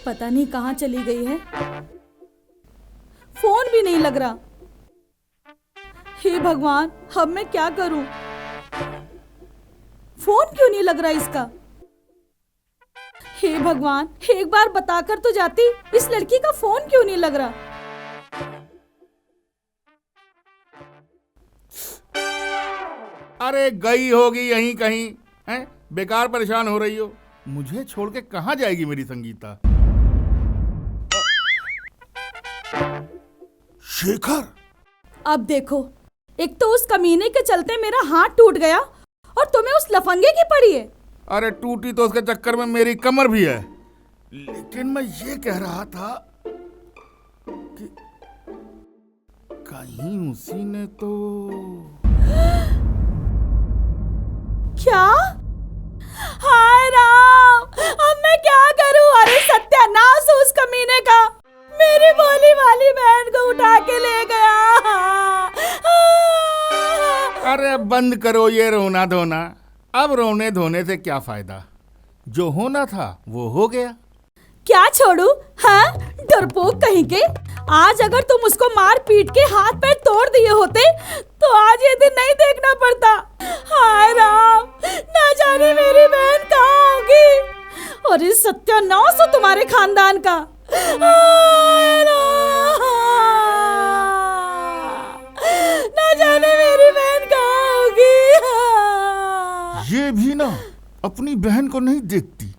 पता नहीं कहाँ चली गई है। फोन भी नहीं लग रहा। हे भगवान, अब मैं क्या करूं? फोन क्यों नहीं लग रहा इसका? हे भगवान, एक बार बताकर तो जाती, इस लड़की का फोन क्यों नहीं लग रहा? अरे गई होगी यहीं कहीं, हैं? बेकार परेशान हो रही हो। मुझे छोड़ के कहाँ जाएगी मेरी संगीता? शेखर, अब देखो, एक तो उस कमीने के चलते मेरा हाथ टूट गया और तुम्हें उस लफंगे की पड़ी है। अरे टूटी तो उसके चक्कर में मेरी कमर भी है। लेकिन मैं ये कह रहा था कि कहीं उसी ने तो... क्या? हाय राम, अब मैं क्या करूं? अरे सत्यानाश हो उस कमीने का, मेरी भोली वाली बहन को उठा के ले गया। अरे बंद करो ये रोना धोना। अब रोने धोने से क्या फायदा? जो होना था वो हो गया। क्या छोड़ू? हाँ, डरपोक कहीं के। आज अगर तुम उसको मार पीट के हाथ पैर तोड़ दिए होते तो आज ये दिन नहीं देखना पड़ता। हाय राम, ना जाने मेरी बहन कहाँ होगी। और इस सत्यानाश हो तुम्हारे खानदान का। हाय राम, ना जाने मेरी बहन कहाँ होगी। ये भी ना अपनी बहन को नहीं देखती,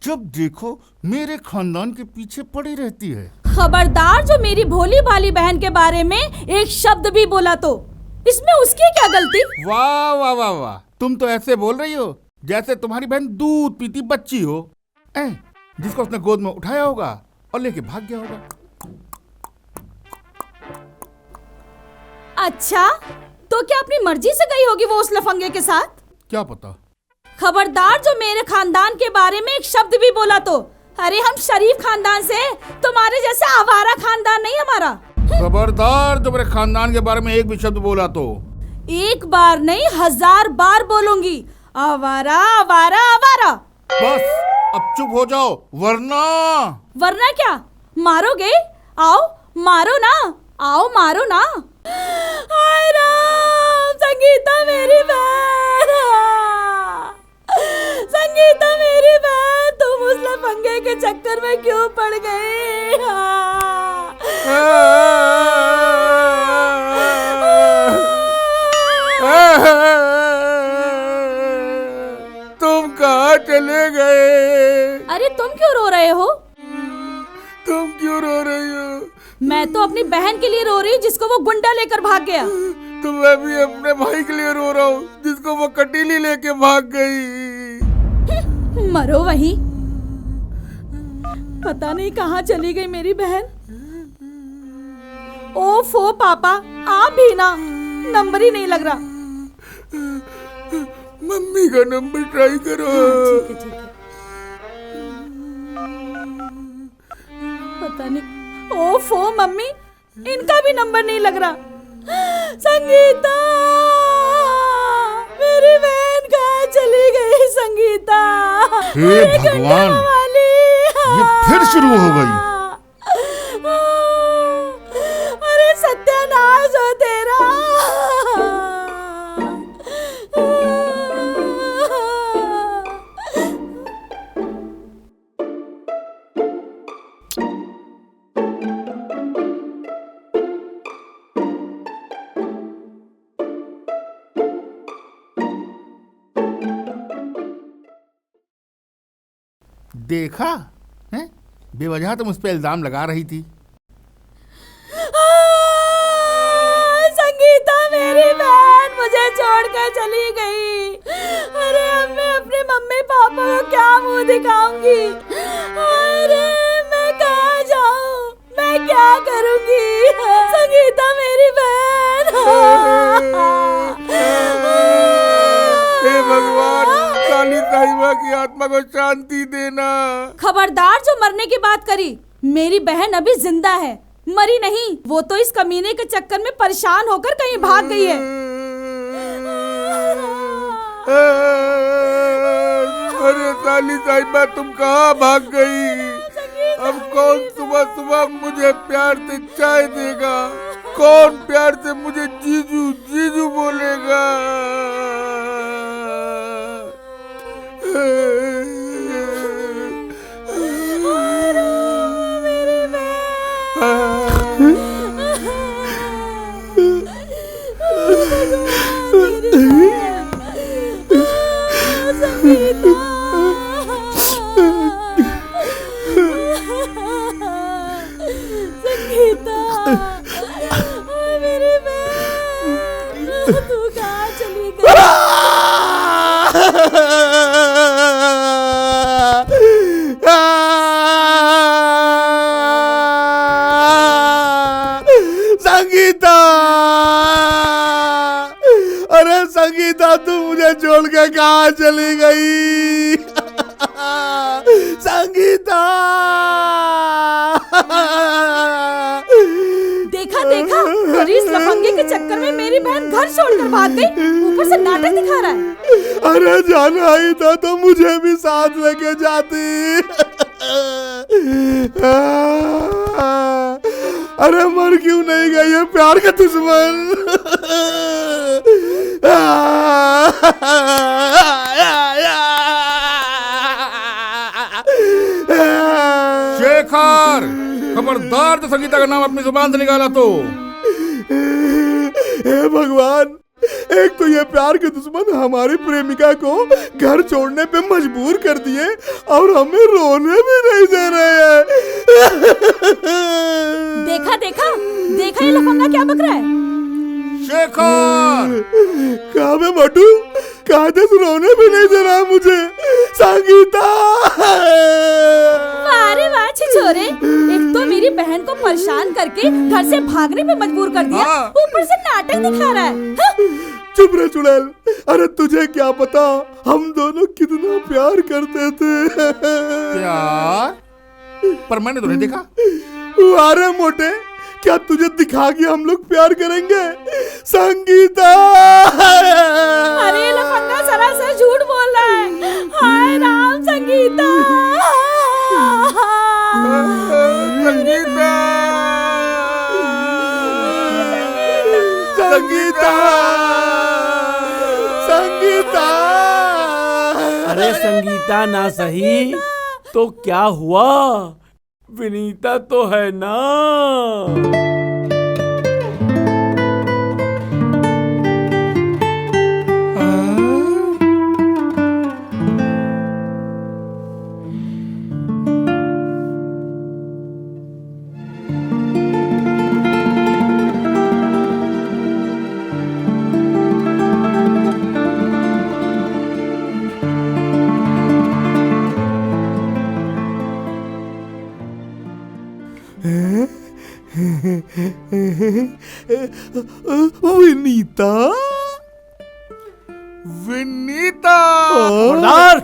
जब देखो मेरे खानदान के पीछे पड़ी रहती है। खबरदार, जो मेरी भोली भाली बहन के बारे में एक शब्द भी बोला तो इसमें उसकी क्या गलती? वाह वाह वाह वाह, तुम तो ऐसे बोल रही हो जैसे तुम्हारी बहन दूध पीती बच्ची हो, जिसको उसने गोद में उठाया होगा और लेके भाग गया होगा। अच्छा, तो क्या अपनी मर्जी से गई होगी वो उस लफंगे के साथ? क्या पता। खबरदार, जो मेरे खानदान के बारे में एक शब्द भी बोला तो। अरे हम शरीफ खानदान से, तुम्हारे जैसा आवारा खानदान नहीं हमारा। खबरदार, जो मेरे खानदान के बारे में एक भी शब्द बोला तो। एक बार नहीं, 1000 बार बोलूंगी। आवारा आवारा आवारा। बस अब चुप हो जाओ, वरना... वरना क्या? मारोगे? आओ मारो ना, आओ मारो ना। हाय राम, संगीता मेरी बहन, संगीता मेरी बहन, तुम उस लफंगे के चक्कर में क्यों पड़ गई? तुम कहाँ चले गए? अरे तुम क्यों रो रहे हो? तुम क्यों रो रही हो? मैं तो अपनी बहन के लिए रो रही हूँ जिसको वो गुंडा लेकर भाग गया। तो मैं भी अपने भाई के लिए रो रहा हूँ जिसको वो कटीली लेके भाग गई। मरो वहीं। पता नहीं कहाँ चली गई मेरी बहन। ओफो पापा, आप भी ना, नंबर ही नहीं लग रहा। मम्मी का नंबर ट्राई करो। ठीक है ठीक है। पता नहीं। ओफो मम्मी, इनका भी नंबर नहीं लग रहा। संगीता, मेरी बहन कहाँ चली गई? संगीता, हे भगवान, ये फिर शुरू हो गई। अरे सत्यानाश हो तेरा। देखा है, बेवजह तुम उस पे इल्जाम लगा रही थी। संगीता मेरी बहन मुझे छोड़कर चली गई। अरे अब मैं अपने मम्मी पापा को क्या मुंह दिखाऊंगी? अरे मैं कहाँ जाऊँ? मैं क्या करूंगी? संगीता मेरी बहन। हे भगवान, काली साहिबा की आत्मा को शांति देना। खबरदार, जो मरने की बात करी, मेरी बहन अभी जिंदा है, मरी नहीं। वो तो इस कमीने के चक्कर में परेशान होकर कहीं भाग गई है। अरे काली साहिबा, तुम कहाँ भाग गई? अब कौन सुबह सुबह मुझे प्यार से चाय देगा? कौन प्यार से मुझे जीजू जीजू बोलेगा? संगीता, मेरी बहन, तू कहाँ चली गई? संगीता, अरे संगीता, तू मुझे छोड़ के कहाँ चली गई? संगीता, देखा देखा, और इस लफंगे के चक्कर में मेरी बहन घर छोड़कर भाग गई, ऊपर से नाटक दिखा रहा है। अरे जाना ही था तो मुझे भी साथ लेके जाती। अरे मर क्यों नहीं गई ये प्यार का दुश्मन? शेखर, खबरदार तो संगीता का नाम अपनी जुबान से निकाला तो। हे भगवान, एक तो ये प्यार के दुश्मन हमारी प्रेमिका को घर छोड़ने पे मजबूर कर दिए और हमें रोने भी नहीं दे रहे हैं। देखा देखा देखा, ये लफंगा क्या बक रहा है? शेखर, कहाँ पे मटू? कहाँ से रोने भी नहीं दे रहा मुझे। संगीता, अरे वाह छिछोरे, एक तो मेरी बहन को परेशान करके घर से भागने पे मजबूर कर दिया, ऊपर से नाटक दिखा रहा है। चुप रहे चुड़ैल। अरे तुझे क्या पता हम दोनों कितना प्यार करते थे। प्यार? पर मैंने तो नहीं देखा। अरे मोटे, क्या तुझे दिखा के हम लोग प्यार करेंगे? संगीता, अरे लफंगा सरासर झूठ बोल रहा है। हाय राम, संगीता, संगीता, संगीता, संगीता। अरे संगीता ना सही तो क्या हुआ? विनीता तो है ना। विनीता, विनीता। खबरदार!